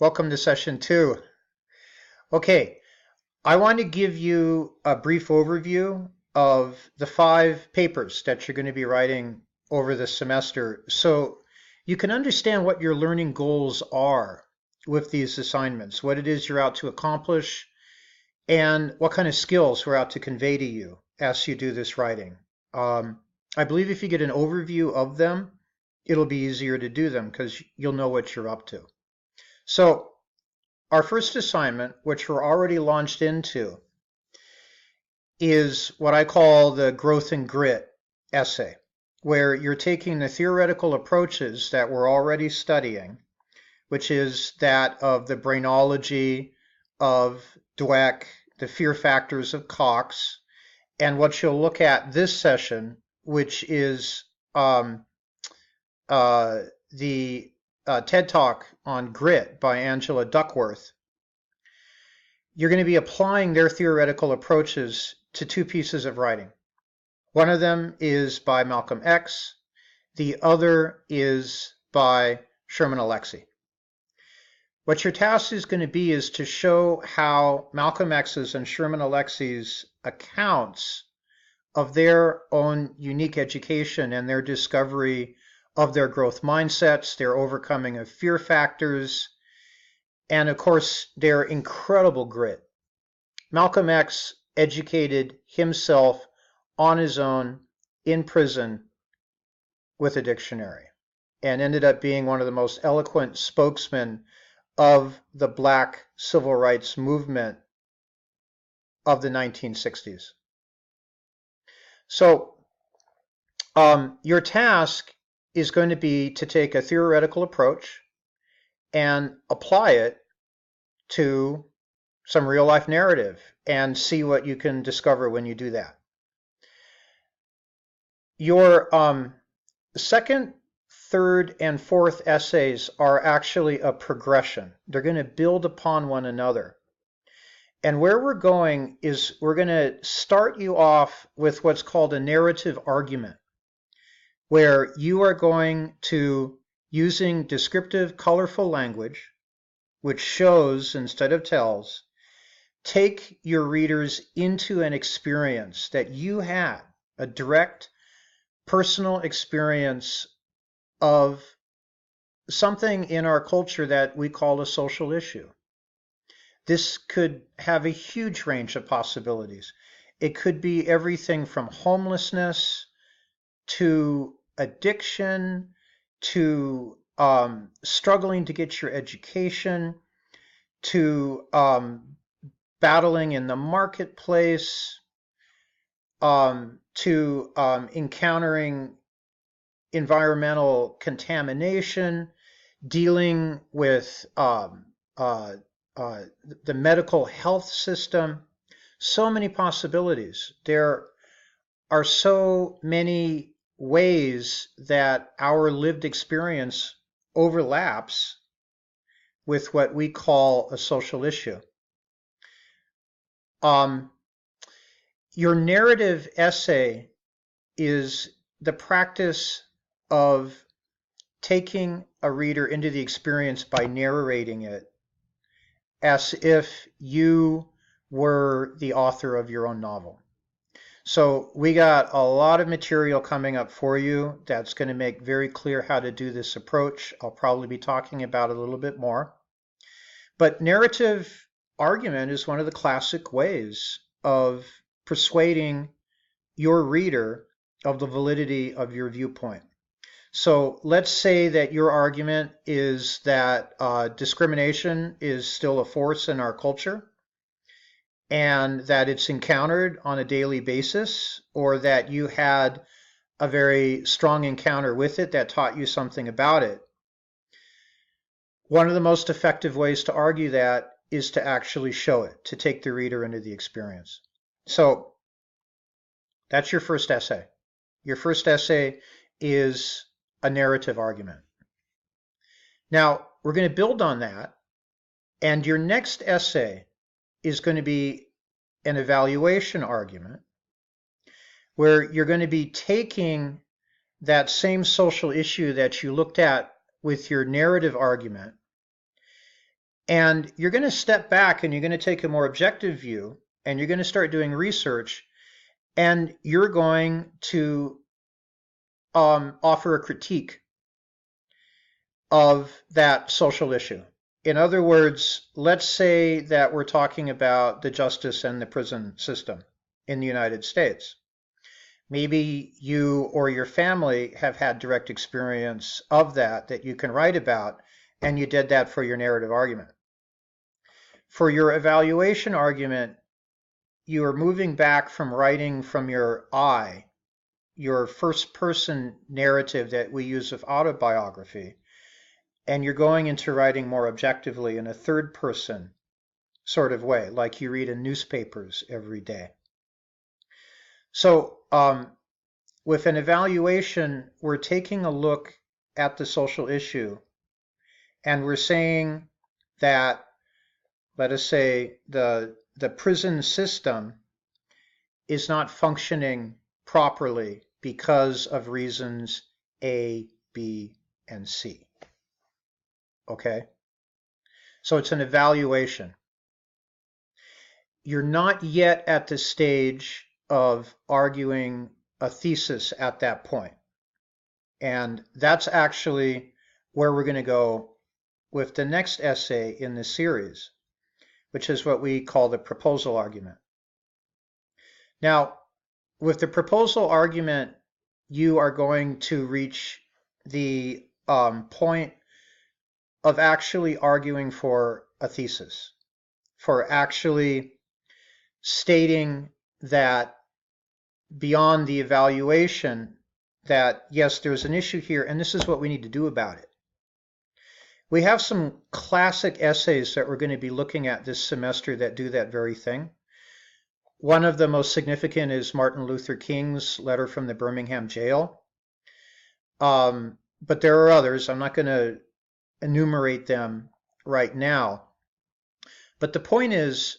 Welcome to session 2. Okay, I want to give you a brief overview of the 5 papers that you're going to be writing over the semester so you can understand what your learning goals are with these assignments, what it is you're out to accomplish, and what kind of skills we're out to convey to you as you do this writing. I believe if you get an overview of them, it'll be easier to do them because you'll know what you're up to. So our first assignment, which we're already launched into, is what I call the growth and grit essay, where you're taking the theoretical approaches that we're already studying, which is that of the brainology of Dweck, the fear factors of Cox, and what you'll look at this session, which is the TED Talk on Grit by Angela Duckworth. You're going to be applying their theoretical approaches to 2 pieces of writing. One of them is by Malcolm X. The other is by Sherman Alexie. What your task is going to be is to show how Malcolm X's and Sherman Alexie's accounts of their own unique education and their discovery of their growth mindsets, their overcoming of fear factors, and of course, their incredible grit. Malcolm X educated himself on his own in prison with a dictionary and ended up being one of the most eloquent spokesmen of the Black civil rights movement of the 1960s. So your task is going to be to take a theoretical approach and apply it to some real life narrative and see what you can discover when you do that. Your second, third, and fourth essays are actually a progression. They're going to build upon one another. And where we're going is we're going to start you off with what's called a narrative argument, where you are going to, using descriptive, colorful language, which shows instead of tells, take your readers into an experience that you had, a direct personal experience of something in our culture that we call a social issue. This could have a huge range of possibilities. It could be everything from homelessness to addiction to struggling to get your education to battling in the marketplace, to encountering environmental contamination, dealing with the medical health system. So many possibilities. There are so many ways that our lived experience overlaps with what we call a social issue. Your narrative essay is the practice of taking a reader into the experience by narrating it as if you were the author of your own novel. So we got a lot of material coming up for you that's going to make very clear how to do this approach. I'll probably be talking about it a little bit more. But narrative argument is one of the classic ways of persuading your reader of the validity of your viewpoint. So let's say that your argument is that discrimination is still a force in our culture, and that it's encountered on a daily basis, or that you had a very strong encounter with it that taught you something about it. One of the most effective ways to argue that is to actually show it, to take the reader into the experience. So that's your first essay. Your first essay is a narrative argument. Now, we're going to build on that, and your next essay is going to be an evaluation argument, where you're going to be taking that same social issue that you looked at with your narrative argument And you're going to step back and you're going to take a more objective view and you're going to start doing research and you're going to offer a critique of that social issue. In other words, let's say that we're talking about the justice and the prison system in the United States. Maybe you or your family have had direct experience of that you can write about, and you did that for your narrative argument. For your evaluation argument, you are moving back from writing from your I, your first person narrative that we use of autobiography, and you're going into writing more objectively in a third person sort of way, like you read in newspapers every day. So with an evaluation, we're taking a look at the social issue and we're saying that, let us say, the prison system is not functioning properly because of reasons A, B, and C. Okay? So it's an evaluation. You're not yet at the stage of arguing a thesis at that point. And that's actually where we're going to go with the next essay in the series, which is what we call the proposal argument. Now, with the proposal argument, you are going to reach the point of actually arguing for a thesis, for actually stating that beyond the evaluation that, yes, there's an issue here, and this is what we need to do about it. We have some classic essays that we're going to be looking at this semester that do that very thing. One of the most significant is Martin Luther King's letter from the Birmingham jail. But there are others. I'm not going to enumerate them right now. But the point is,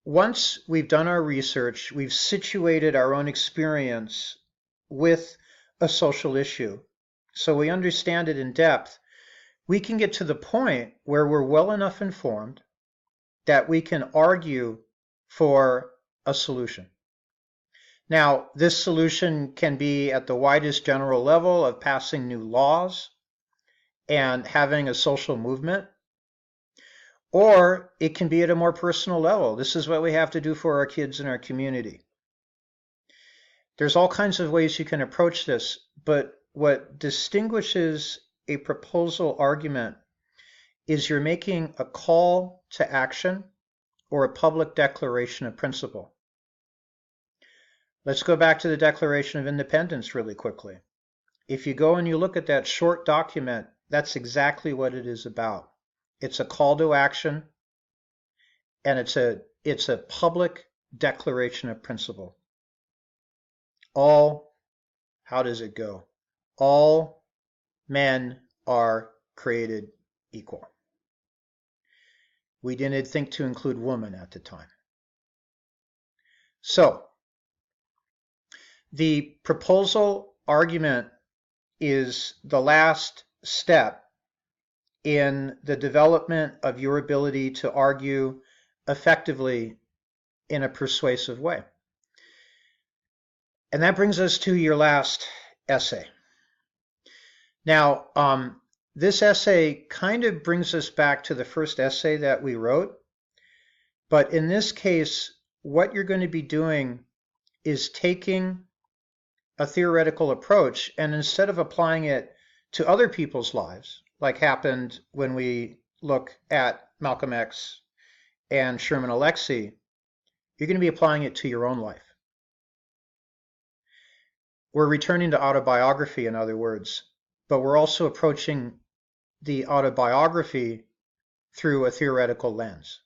once we've done our research, we've situated our own experience with a social issue, so we understand it in depth, we can get to the point where we're well enough informed that we can argue for a solution. Now, this solution can be at the widest general level of passing new laws and having a social movement, or it can be at a more personal level. This is what we have to do for our kids in our community. There's all kinds of ways you can approach this, but what distinguishes a proposal argument is you're making a call to action or a public declaration of principle. Let's go back to the Declaration of Independence really quickly. If you go and you look at that short document, that's exactly what it is about. It's a call to action, and it's a public declaration of principle. How does it go? All men are created equal. We didn't think to include woman at the time. So, the proposal argument is the last step in the development of your ability to argue effectively in a persuasive way. And that brings us to your last essay. Now, this essay kind of brings us back to the first essay that we wrote, but in this case, what you're going to be doing is taking a theoretical approach, and instead of applying it to other people's lives, like happened when we look at Malcolm X and Sherman Alexie, you're going to be applying it to your own life. We're returning to autobiography, in other words, but we're also approaching the autobiography through a theoretical lens.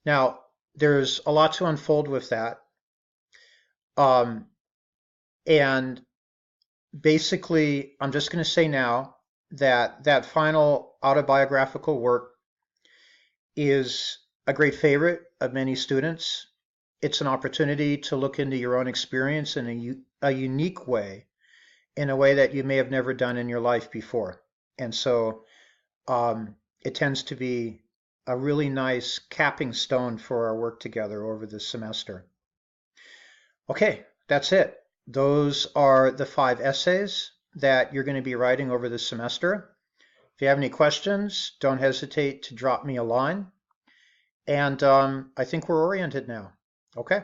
Now, there's a lot to unfold with that. And basically, I'm just going to say now that that final autobiographical work is a great favorite of many students. It's an opportunity to look into your own experience in a unique way, in a way that you may have never done in your life before. And so it tends to be a really nice capping stone for our work together over the semester. Okay, that's it. Those are the 5 essays that you're going to be writing over the semester. If you have any questions, don't hesitate to drop me a line. And I think we're oriented now. Okay.